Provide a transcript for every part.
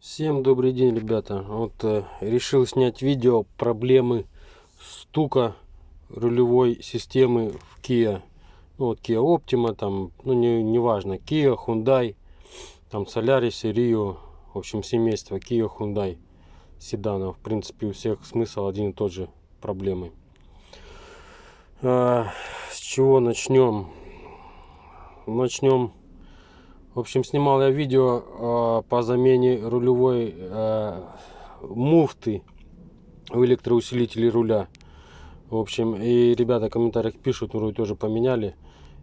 Всем добрый день, ребята. Решил снять видео проблемы стука рулевой системы в Kia. Kia Optima, там, неважно, Kia, Hyundai, там Solaris, Rio, в общем, семейство Kia, Hyundai седанов. В принципе, у всех смысл один и тот же проблемы. С чего начнем? В общем, снимал я видео по замене рулевой муфты в электроусилителе руля. В общем, и ребята в комментариях пишут, вроде тоже поменяли.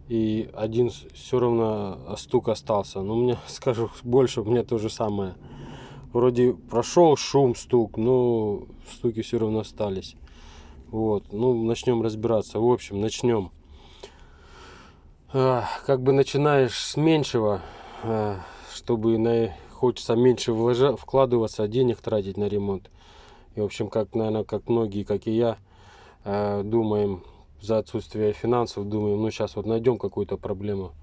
И один все равно стук остался. Но мне, скажу больше, у меня то же самое. Вроде прошел шум, стук, но стуки все равно остались. Вот, ну, начнем разбираться. В общем, начнем. Как бы начинаешь с меньшего, чтобы хочется меньше вкладываться, денег тратить на ремонт. И, в общем, наверное, как многие, как и я, думаем, за отсутствие финансов, думаем, ну, сейчас вот найдем какую-то проблему,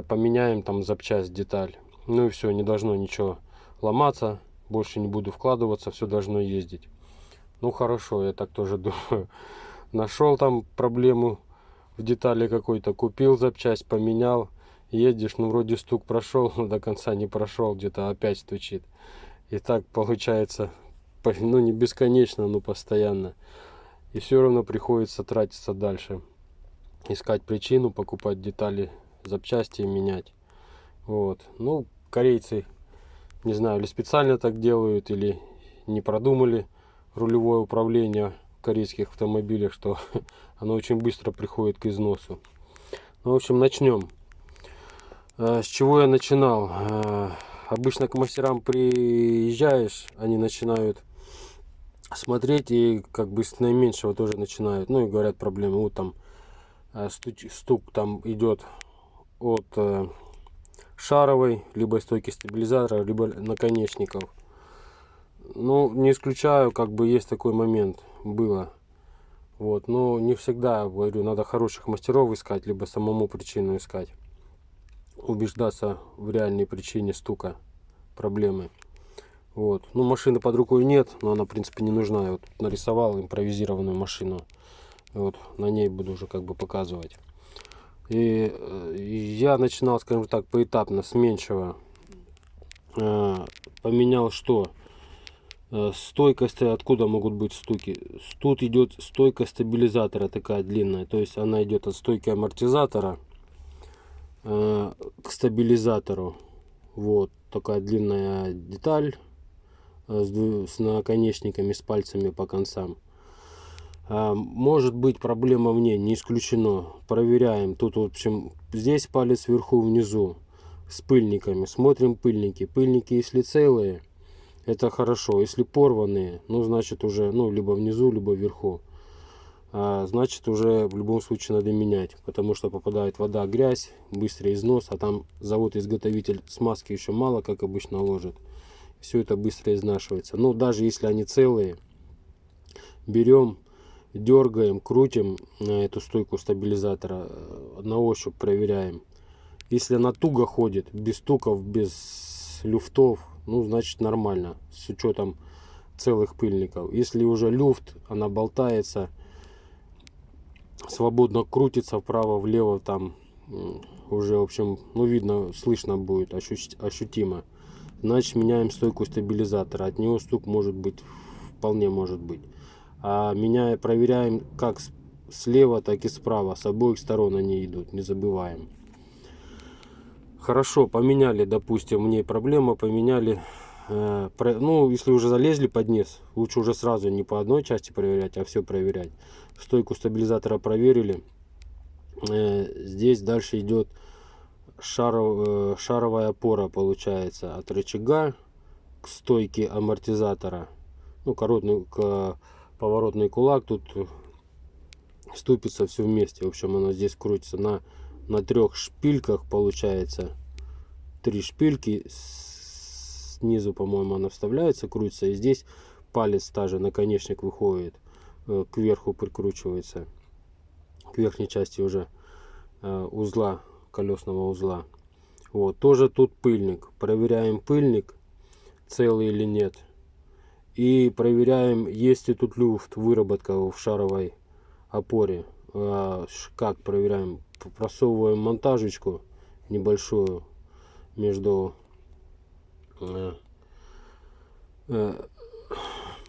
поменяем там запчасть, деталь. Ну и все, не должно ничего ломаться, больше не буду вкладываться, все должно ездить. Ну, хорошо, я так тоже думаю. Нашел там проблему в детали какой-то, купил запчасть, поменял, едешь, ну вроде стук прошел, но до конца не прошел, где-то опять стучит. И так получается, ну не бесконечно, но постоянно. И все равно приходится тратиться дальше, искать причину, покупать детали, запчасти и менять. Вот, ну корейцы, не знаю, или специально так делают, или не продумали рулевое управление в корейских автомобилях, что оно очень быстро приходит к износу. Ну, в общем, начнем. С чего я начинал? Обычно к мастерам приезжаешь, они начинают смотреть и как бы с наименьшего тоже начинают. Ну и говорят проблемы. Вот там стук там идет от шаровой, либо стойки стабилизатора, либо наконечников. Ну, не исключаю, как бы есть такой момент, было. Вот, но не всегда, говорю, надо хороших мастеров искать, либо самому причину искать. Убеждаться в реальной причине стука, проблемы. Вот. Ну, машины под рукой нет, но она, в принципе, не нужна. Я вот нарисовал импровизированную машину. Вот на ней буду уже как бы показывать. И я начинал, скажем так, поэтапно, с меньшего. Поменял что? Стойкость, откуда могут быть стуки? Тут идет стойка стабилизатора такая длинная. То есть она идет от стойки амортизатора к стабилизатору. Вот такая длинная деталь с наконечниками, с пальцами по концам. Может быть проблема в ней, не исключено. Проверяем. Тут, в общем, здесь палец вверху, внизу с пыльниками. Смотрим пыльники. Пыльники, если целые, это хорошо. Если порванные, ну, значит уже, ну, либо внизу, либо вверху. Значит, уже в любом случае надо менять, потому что попадает вода, грязь, быстрый износ, а там завод-изготовитель смазки еще мало, как обычно, ложит. Все это быстро изнашивается. Но даже если они целые, берем, дергаем, крутим эту стойку стабилизатора, на ощупь проверяем. Если она туго ходит, без стуков, без люфтов, ну, значит, нормально, с учетом целых пыльников. Если уже люфт, она болтается, свободно крутится вправо-влево, там уже, в общем, ну, видно, слышно будет, ощутимо. Значит, меняем стойку стабилизатора. От него стук может быть, вполне может быть. Проверяем как слева, так и справа. С обоих сторон они идут, не забываем. Хорошо, поменяли, допустим, в ней проблема, поменяли. Ну, если уже залезли под низ, лучше уже сразу не по одной части проверять, а все проверять. Стойку стабилизатора проверили. Здесь дальше идет шаровая опора, получается, от рычага к стойке амортизатора. Ну, поворотный кулак, тут ступица все вместе. В общем, оно здесь крутится на 3 шпильках, получается. 3 шпильки. Снизу, по-моему, она вставляется, крутится. И здесь палец, даже наконечник выходит, кверху прикручивается. К верхней части уже узла, колесного узла. Вот, тоже тут пыльник. Проверяем пыльник. целый или нет. И проверяем, есть ли тут люфт, выработка в шаровой опоре. Как проверяем? Просовываем монтажечку небольшую между, ну,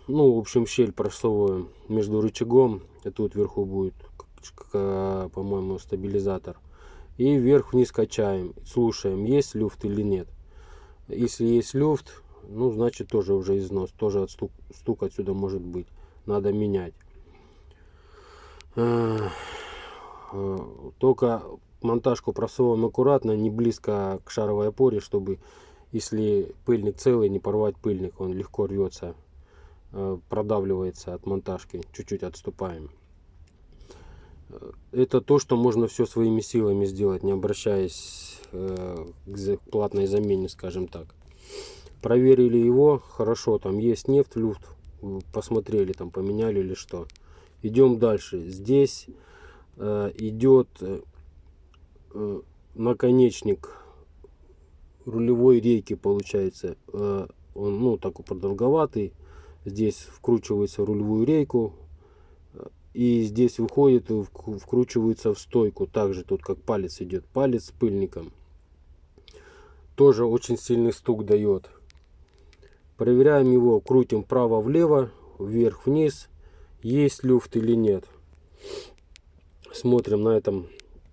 в общем, щель просовываем между рычагом, и тут вверху будет, по-моему, стабилизатор. И вверх-вниз качаем, слушаем, есть люфт или нет. Если есть люфт, ну, значит, тоже уже износ, тоже стук отсюда может быть. Надо менять. Только монтажку просовываем аккуратно, не близко к шаровой опоре, чтобы, если пыльник целый, не порвать пыльник. Он легко рвется, продавливается от монтажки. Чуть-чуть отступаем. Это то, что можно все своими силами сделать, не обращаясь к платной замене, скажем так. Проверили его, хорошо, там есть нефть, люфт, посмотрели, там поменяли или что. Идем дальше. Здесь идет наконечник рулевой рейки, получается. Он, ну, такой продолговатый. Здесь вкручивается в рулевую рейку. И здесь выходит, вкручивается в стойку. Также тут как палец идет. Палец с пыльником. Тоже очень сильный стук дает. Проверяем его. Крутим вправо-влево, вверх-вниз. Есть люфт или нет. Смотрим на этом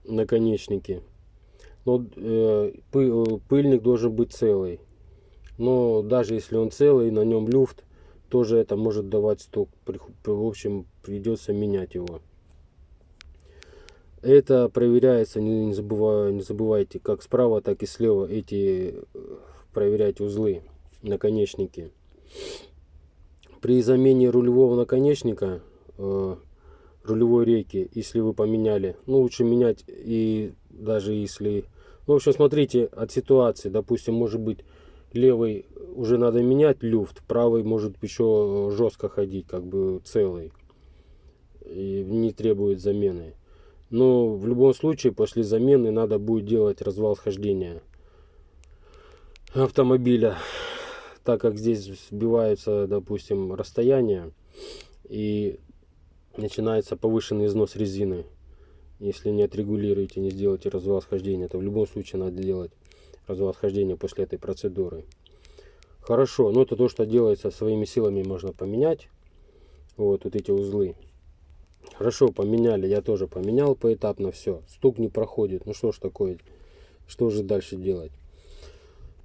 наконечнике. Но пыльник должен быть целый. Но даже если он целый, на нем люфт, тоже это может давать стук. В общем, придется менять его. Это проверяется, не забывайте, как справа, так и слева эти проверять узлы, наконечники. При замене рулевого наконечника, рулевой рейки, если вы поменяли, ну, лучше менять, и даже если, ну, в общем, смотрите от ситуации. Допустим, может быть, левый уже надо менять люфт, правый может еще жестко ходить, как бы целый, и не требует замены. Но в любом случае после замены надо будет делать развал схождения автомобиля, так как здесь сбиваются, допустим, расстояния, и начинается повышенный износ резины. Если не отрегулируете, не сделаете развал схождения, то в любом случае надо делать развал схождения после этой процедуры. Хорошо, но это то, что делается своими силами, можно поменять. Вот эти узлы. Хорошо, поменяли, я тоже поменял поэтапно все. Стук не проходит. Ну что ж такое, что же дальше делать?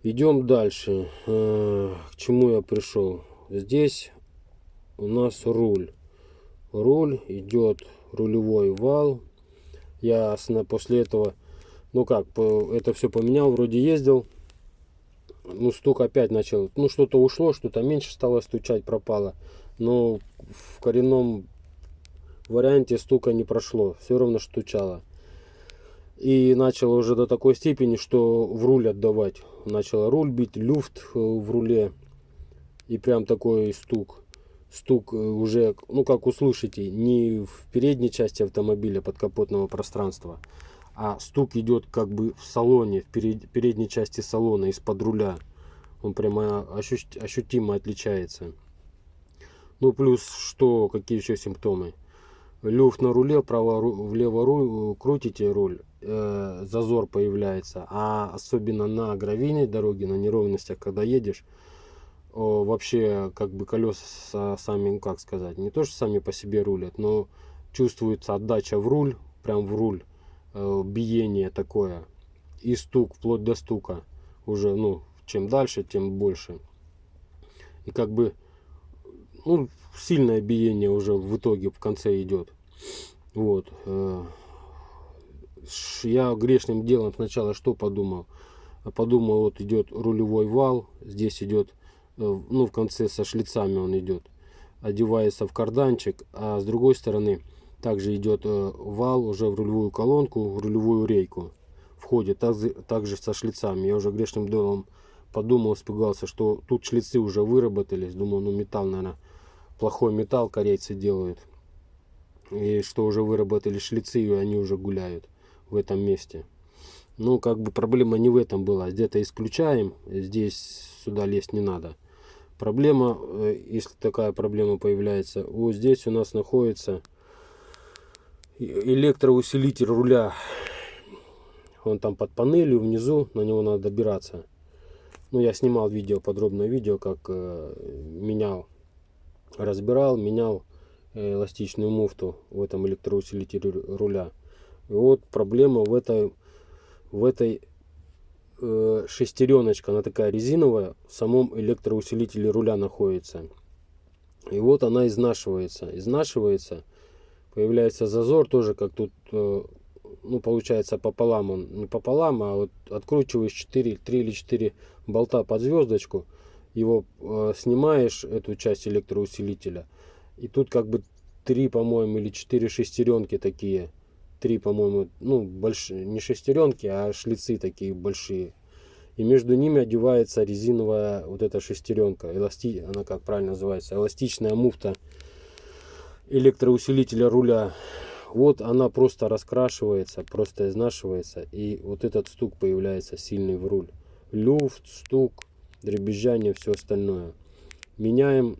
Идем дальше. К чему я пришел? Здесь у нас руль. Руль, идет рулевой вал. Я после этого, ну как, это все поменял, вроде ездил. Ну, стук опять начал, ну, что-то ушло, что-то меньше стало стучать, пропало. Но в коренном варианте стука не прошло, все равно стучало. И начало уже до такой степени, что в руль отдавать. Начало руль бить, люфт в руле. И прям такой стук. Стук уже, ну как услышите, не в передней части автомобиля подкапотного пространства, а стук идет как бы в салоне, в передней части салона, из-под руля. Он прямо ощутимо отличается. Ну плюс что, какие еще симптомы? Люфт на руле, влево руль, крутите руль, зазор появляется. А особенно на гравийной дороге, на неровностях, когда едешь, вообще как бы колеса сами, ну как сказать, не то что сами по себе рулят, но чувствуется отдача в руль, прям в руль, биение такое, и стук, вплоть до стука. Уже, ну, чем дальше, тем больше. И как бы, ну, сильное биение уже в итоге в конце идет. Вот. Я грешным делом сначала что подумал? Подумал, вот идет рулевой вал, здесь идет, ну, в конце со шлицами он идет, одевается в карданчик, а с другой стороны также идет вал уже в рулевую колонку, в рулевую рейку входит, также со шлицами. Я уже грешным делом подумал, испугался, что тут шлицы уже выработались. Думал, ну, металл, наверное, плохой металл корейцы делают, и что уже выработали шлицы, и они уже гуляют в этом месте. Ну, как бы проблема не в этом была. Где-то исключаем, здесь сюда лезть не надо. Проблема, если такая проблема появляется, вот здесь у нас находится электроусилитель руля. Он там под панелью внизу, на него надо добираться. Ну, я снимал видео, подробное видео, как разбирал, менял эластичную муфту в этом электроусилителе руля. И вот проблема в этой шестереночка, она такая резиновая, в самом электроусилителе руля находится. И вот она изнашивается, появляется зазор тоже, как тут, ну, получается пополам, он не пополам, а вот откручиваешь 3 или 4 болта под звездочку, его снимаешь, эту часть электроусилителя, и тут как бы 3, по-моему, или 4 шестеренки такие, 3, по-моему, ну, большие, не шестеренки, а шлицы такие большие. И между ними одевается резиновая вот эта шестеренка, она как правильно называется, эластичная муфта электроусилителя руля. Вот она просто раскрашивается, просто изнашивается, и вот этот стук появляется сильный в руль. Люфт, стук, дребезжание, все остальное. Меняем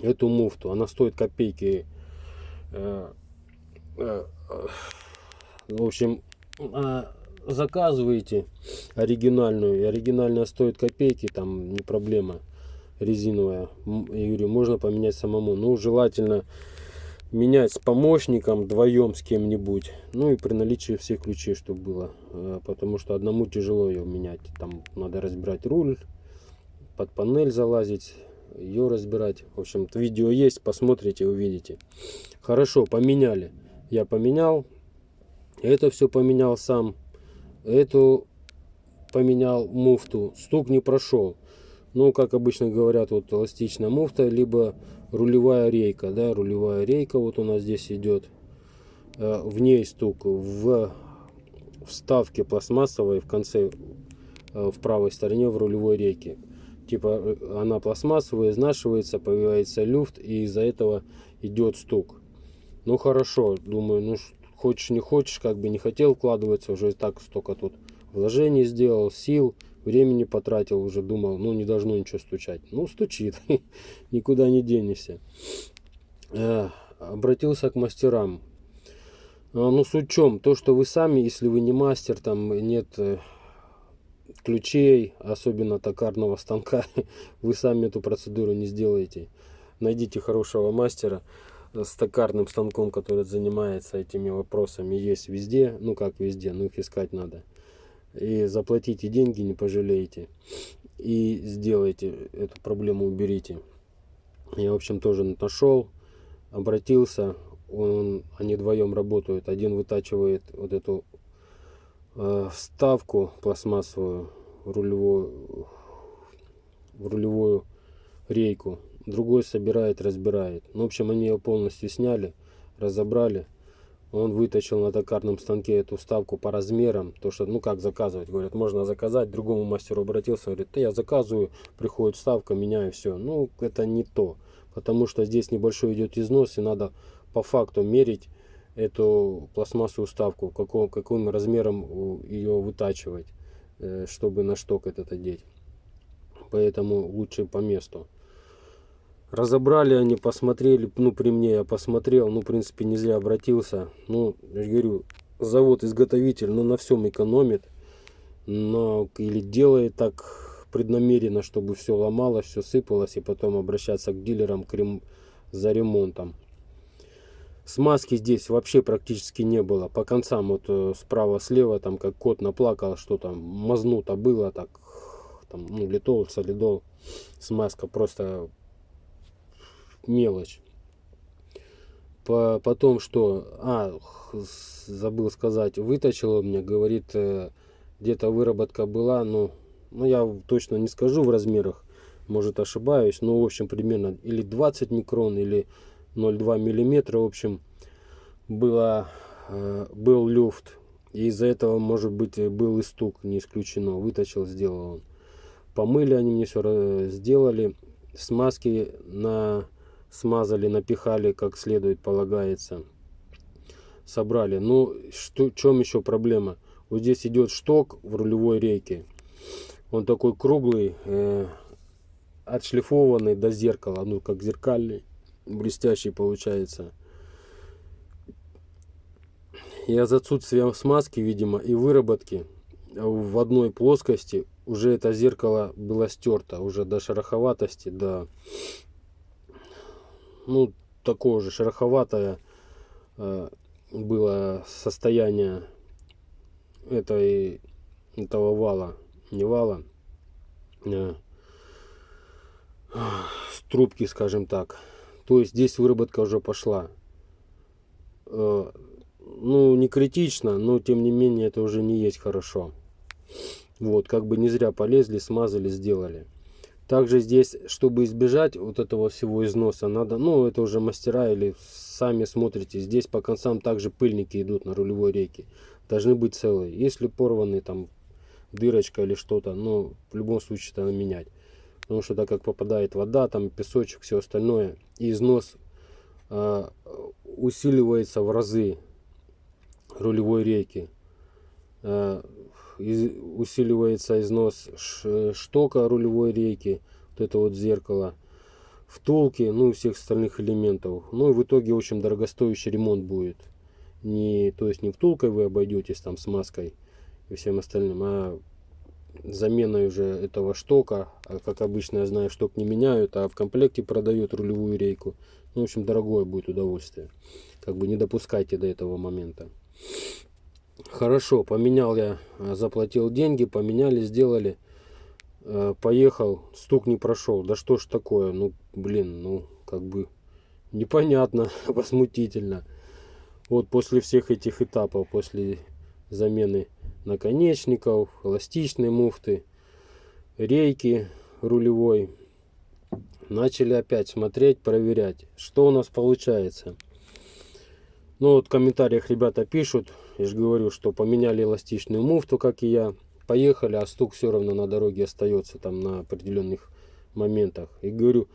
эту муфту, она стоит копейки. В общем, заказываете оригинальную, и оригинальная стоит копейки, там не проблема, резиновая. Я говорю, можно поменять самому, но желательно менять с помощником, вдвоем с кем-нибудь, ну и при наличии всех ключей, чтобы было, потому что одному тяжело ее менять, там надо разбирать руль, под панель залазить, ее разбирать. В общем, видео есть, посмотрите, увидите. Хорошо, поменяли, я поменял, это все поменял сам, эту поменял муфту, стук не прошел. Ну, как обычно говорят, вот эластичная муфта, либо рулевая рейка, да, рулевая рейка вот у нас здесь идет, в ней стук, в вставке пластмассовой в конце, в правой стороне в рулевой рейке. Типа она пластмассовая, изнашивается, появляется люфт, и из-за этого идет стук. Ну хорошо, думаю, ну хочешь не хочешь, как бы не хотел вкладываться, уже так столько тут вложений сделал, сил, времени потратил, уже думал, ну не должно ничего стучать. Ну стучит, никуда не денешься. Обратился к мастерам. Ну с учем, то что вы сами, если вы не мастер, там нет ключей, особенно токарного станка, вы сами эту процедуру не сделаете. Найдите хорошего мастера с токарным станком, который занимается этими вопросами. Есть везде, ну как везде, но их искать надо. И заплатите деньги, не пожалеете. И сделайте эту проблему, уберите. Я, в общем, тоже нашел, обратился. Они вдвоем работают. Один вытачивает вот эту вставку пластмассовую в рулевую рейку. Другой собирает, разбирает. Ну, в общем, они ее полностью сняли, разобрали. Он вытащил на токарном станке эту вставку по размерам. То, что, ну как заказывать, говорят, можно заказать. Другому мастеру обратился, говорит, да я заказываю, приходит вставка, меняю, все. Ну, это не то. Потому что здесь небольшой идет износ, и надо по факту мерить эту пластмассовую вставку, каким размером ее вытачивать, чтобы на шток это одеть. Поэтому лучше по месту. Разобрали они, посмотрели, ну при мне я посмотрел, ну в принципе не зря обратился. Ну, я говорю, завод-изготовитель, ну на всем экономит, но или делает так преднамеренно, чтобы все ломало, все сыпалось, и потом обращаться к дилерам за ремонтом. Смазки здесь вообще практически не было. По концам вот справа-слева, там как кот наплакал, что там мазнуто было, так, там, ну, литол, солидол, смазка просто мелочь. Потом что? Забыл сказать, вытащил он мне, говорит, где-то выработка была, ну я точно не скажу в размерах, может ошибаюсь, но в общем примерно или 20 микрон, или 0,2 миллиметра, в общем, был люфт. И из-за этого, может быть, был и стук, не исключено. Вытащил, сделал он. Помыли они мне все, сделали. Смазки смазали, напихали, как следует полагается. Собрали. Ну, в чем еще проблема? Вот здесь идет шток в рулевой рейке. Он такой круглый. отшлифованный до зеркала, ну как зеркальный, блестящий получается. И из-за отсутствия смазки, видимо, и выработки в одной плоскости уже это зеркало было стерто, уже до шероховатости, до, ну, такого же шероховатое было состояние этого вала, не вала, с трубки, скажем так. То есть здесь выработка уже пошла. Ну, не критично, но тем не менее это уже не есть хорошо. Вот, как бы не зря полезли, смазали, сделали. Также здесь, чтобы избежать вот этого всего износа, надо, ну, это уже мастера или сами смотрите, здесь по концам также пыльники идут на рулевой рейке. Должны быть целые. Если порванный там дырочка или что-то, ну, в любом случае это надо менять. Потому что так как попадает вода, там песочек, все остальное, и износ усиливается в разы рулевой рейки. Усиливается износ штока рулевой рейки, вот это вот зеркало, втулки, ну и всех остальных элементов. Ну и в итоге очень дорогостоящий ремонт будет. То есть не втулкой вы обойдетесь там с маской и всем остальным, а заменой уже этого штока. А как обычно, я знаю, шток не меняют, а в комплекте продают рулевую рейку. Ну, в общем, дорогое будет удовольствие. Как бы не допускайте до этого момента. Хорошо, поменял я, заплатил деньги, поменяли, сделали, поехал, стук не прошел. Да что ж такое, ну, блин, ну, как бы непонятно, возмутительно. Вот после всех этих этапов, после замены наконечников, эластичной муфты, рейки рулевой, начали опять смотреть, проверять, что у нас получается. Ну вот в комментариях ребята пишут, я же говорю, что поменяли эластичную муфту, как и я. Поехали, а стук все равно на дороге остается там на определенных моментах. И говорю,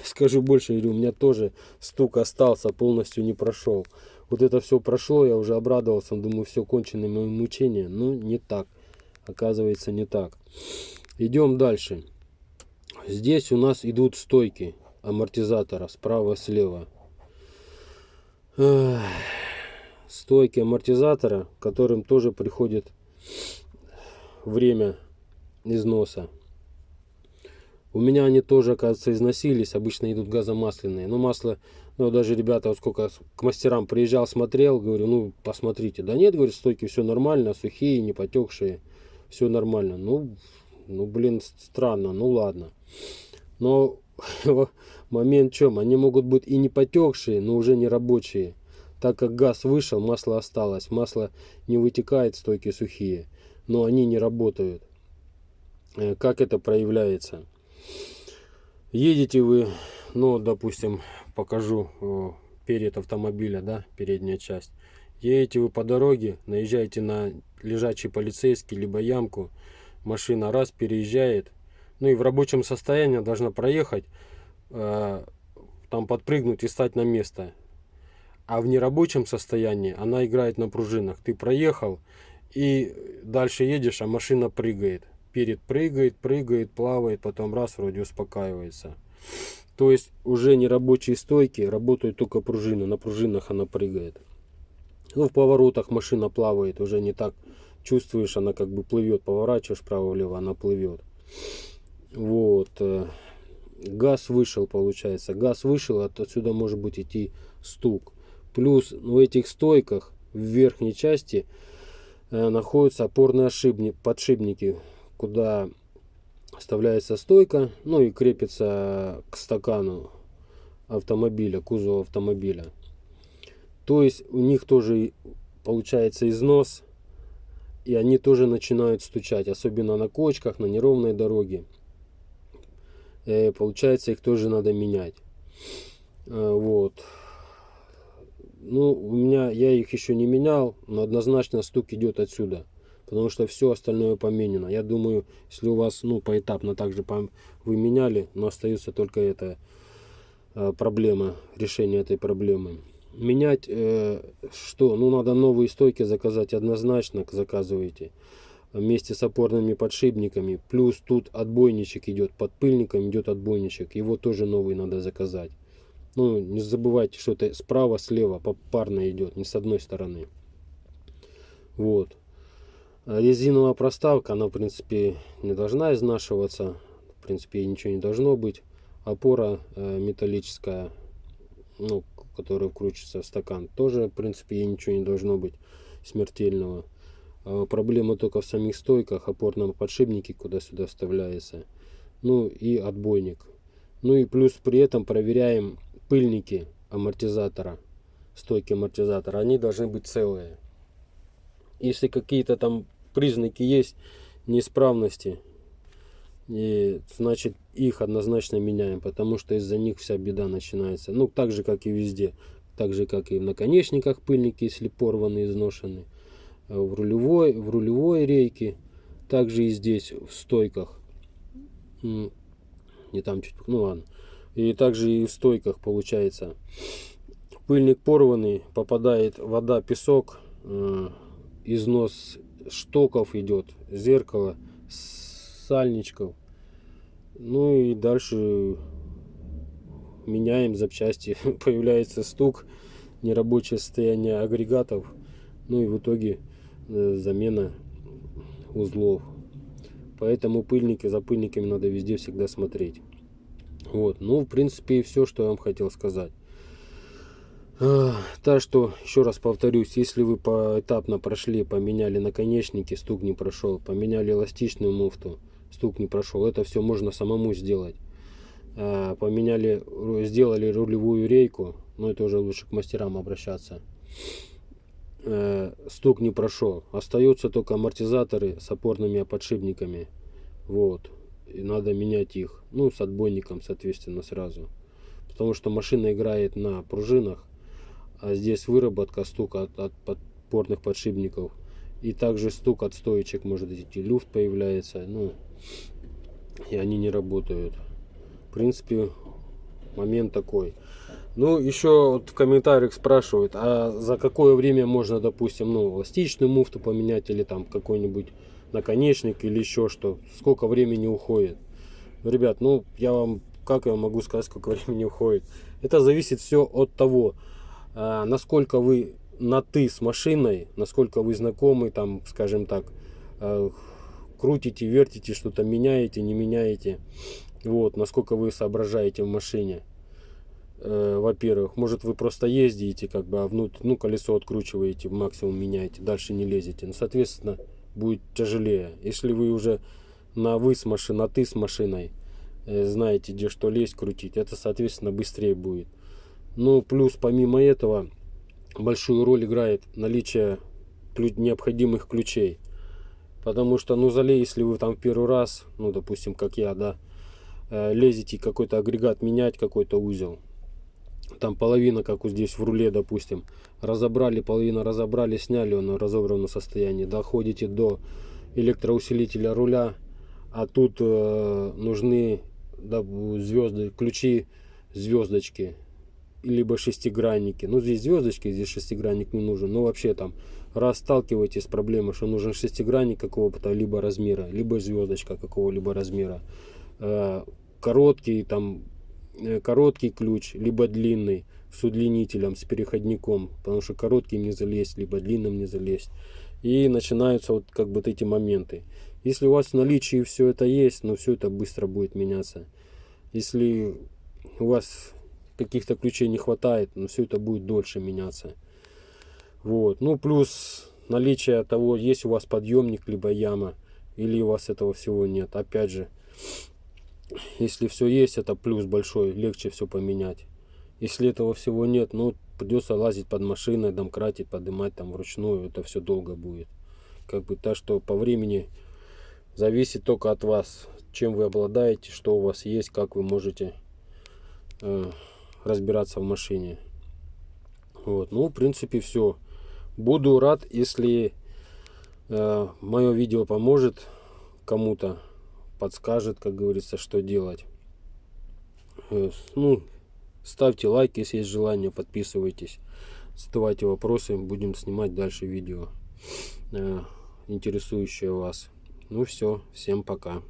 скажу больше, говорю, у меня тоже стук остался, полностью не прошел. Вот это все прошло, я уже обрадовался, думаю, все, кончены мои мучения. Но не так, оказывается не так. Идем дальше. Здесь у нас идут стойки амортизатора справа-слева. Стойки амортизатора, которым тоже приходит время износа. У меня они тоже, оказывается, износились. Обычно идут газомасляные. Но масло, ну даже ребята, вот сколько к мастерам приезжал, смотрел, говорю, ну посмотрите. Да нет, говорит, стойки все нормально, сухие, не потекшие, все нормально. Ну блин, странно, ну ладно. Но момент в чем? Они могут быть и не потекшие, но уже не рабочие. Так как газ вышел, масло осталось. Масло не вытекает, стойки сухие, но они не работают. Как это проявляется? Едете вы, ну, допустим, покажу перед автомобиля, да, передняя часть. Едете вы по дороге, наезжаете на лежачий полицейский, либо ямку. Машина раз переезжает, ну и в рабочем состоянии должна проехать, там подпрыгнуть и стать на место. А в нерабочем состоянии она играет на пружинах. Ты проехал и дальше едешь, а машина прыгает. Перед прыгает, плавает, потом раз вроде успокаивается. То есть уже нерабочие стойки, работают только пружины. На пружинах она прыгает. Ну, в поворотах машина плавает, уже не так чувствуешь, она как бы плывет. Поворачиваешь вправо-влево, она плывет. Вот. Газ вышел, получается. Газ вышел, отсюда может быть идти стук. Плюс в этих стойках в верхней части находятся опорные подшипники, куда вставляется стойка, ну и крепится к стакану автомобиля, кузова автомобиля. То есть у них тоже получается износ, и они тоже начинают стучать, особенно на кочках, на неровной дороге. Получается, их тоже надо менять. Вот. Ну, я их еще не менял, но однозначно стук идет отсюда, потому что все остальное поменено. Я думаю, если у вас, ну, поэтапно также вы меняли, но остается только эта проблема, решение этой проблемы. Менять что? Ну, надо новые стойки заказать, однозначно заказывайте. вместе с опорными подшипниками. Плюс тут отбойничек идет, под пыльником идет отбойничек. Его тоже новый надо заказать. Ну, не забывайте, что это справа, слева попарно идет, не с одной стороны. Вот. Резиновая проставка, она в принципе не должна изнашиваться. В принципе, ничего не должно быть. Опора металлическая, ну, которая вкручивается в стакан, тоже в принципе ей ничего не должно быть смертельного. Проблема только в самих стойках, опорном подшипнике, куда сюда вставляется. Ну и отбойник. Ну и плюс при этом проверяем пыльники амортизатора, стойки амортизатора. Они должны быть целые. Если какие-то там признаки есть неисправности, и значит их однозначно меняем, потому что из-за них вся беда начинается. Ну, так же, как и везде. Так же, как и в наконечниках пыльники, если порваны, изношены. В рулевой рейке. Также и здесь, в стойках. Не там чуть... Ну, ладно. И также и в стойках получается. Пыльник порванный, попадает вода, песок, износ штоков идет, зеркало, сальничков. Ну и дальше меняем запчасти. Появляется стук, нерабочее состояние агрегатов. Ну и в итоге замена узлов. Поэтому пыльники, за пыльниками надо везде всегда смотреть. Вот. Ну, в принципе, и все, что я вам хотел сказать. Так что, еще раз повторюсь, если вы поэтапно прошли, поменяли наконечники, стук не прошел, поменяли эластичную муфту, стук не прошел, это все можно самому сделать. Поменяли, сделали рулевую рейку, но это уже лучше к мастерам обращаться. Стук не прошел, остаются только амортизаторы с опорными подшипниками. Вот. И надо менять их, ну, с отбойником, соответственно, сразу. Потому что машина играет на пружинах. А здесь выработка, стук от опорных подшипников. И также стук от стоечек, может идти, люфт появляется. Ну, и они не работают. В принципе, момент такой. Ну, еще вот в комментариях спрашивают, а за какое время можно, допустим, ну, эластичную муфту поменять, или там какой-нибудь наконечник, или еще что. Сколько времени уходит? Ребят, ну, как я могу сказать, сколько времени уходит? Это зависит все от того, насколько вы на «ты» с машиной, насколько вы знакомы, там, скажем так, крутите, вертите, что-то меняете, не меняете. Вот, насколько вы соображаете в машине. Во-первых, может, вы просто ездите, как бы, ну, колесо откручиваете, максимум меняете, дальше не лезете. Ну, соответственно, будет тяжелее. Если вы уже на «вы» с машиной, на «ты» с машиной, знаете, где что лезть, крутить, это, соответственно, быстрее будет. Ну, плюс, помимо этого, большую роль играет наличие необходимых ключей. Потому что, ну, если вы там первый раз, ну, допустим, как я, да, лезете какой-то агрегат менять, какой-то узел, там половина, как вот здесь в руле, допустим, разобрали, половина разобрали, сняли, он в разобранном состоянии, доходите до электроусилителя руля, а тут нужны, да, ключи, звездочки, либо шестигранники. Ну, здесь звездочки, здесь шестигранник не нужен. Но вообще там, раз сталкиваетесь с проблемой, что нужен шестигранник какого-то либо размера, либо звездочка какого-либо размера, короткий ключ, либо длинный, с удлинителем, с переходником, потому что коротким не залезть, либо длинным не залезть. И начинаются вот как бы эти моменты. Если у вас в наличии все это есть, но все это быстро будет меняться. Если у вас каких-то ключей не хватает, но все это будет дольше меняться. Вот. Ну, плюс наличие того, есть у вас подъемник, либо яма, или у вас этого всего нет. Опять же, если все есть, это плюс большой, легче все поменять. Если этого всего нет, ну, придется лазить под машиной, домкратить, поднимать там вручную, это все долго будет. Как бы, так что по времени зависит только от вас, чем вы обладаете, что у вас есть, как вы можете разбираться в машине. Вот. Ну, в принципе, все. Буду рад, если мое видео поможет кому-то, подскажет, как говорится, что делать. Ну, ставьте лайк, если есть желание, подписывайтесь, задавайте вопросы, будем снимать дальше видео. интересующее вас. Ну все, всем пока.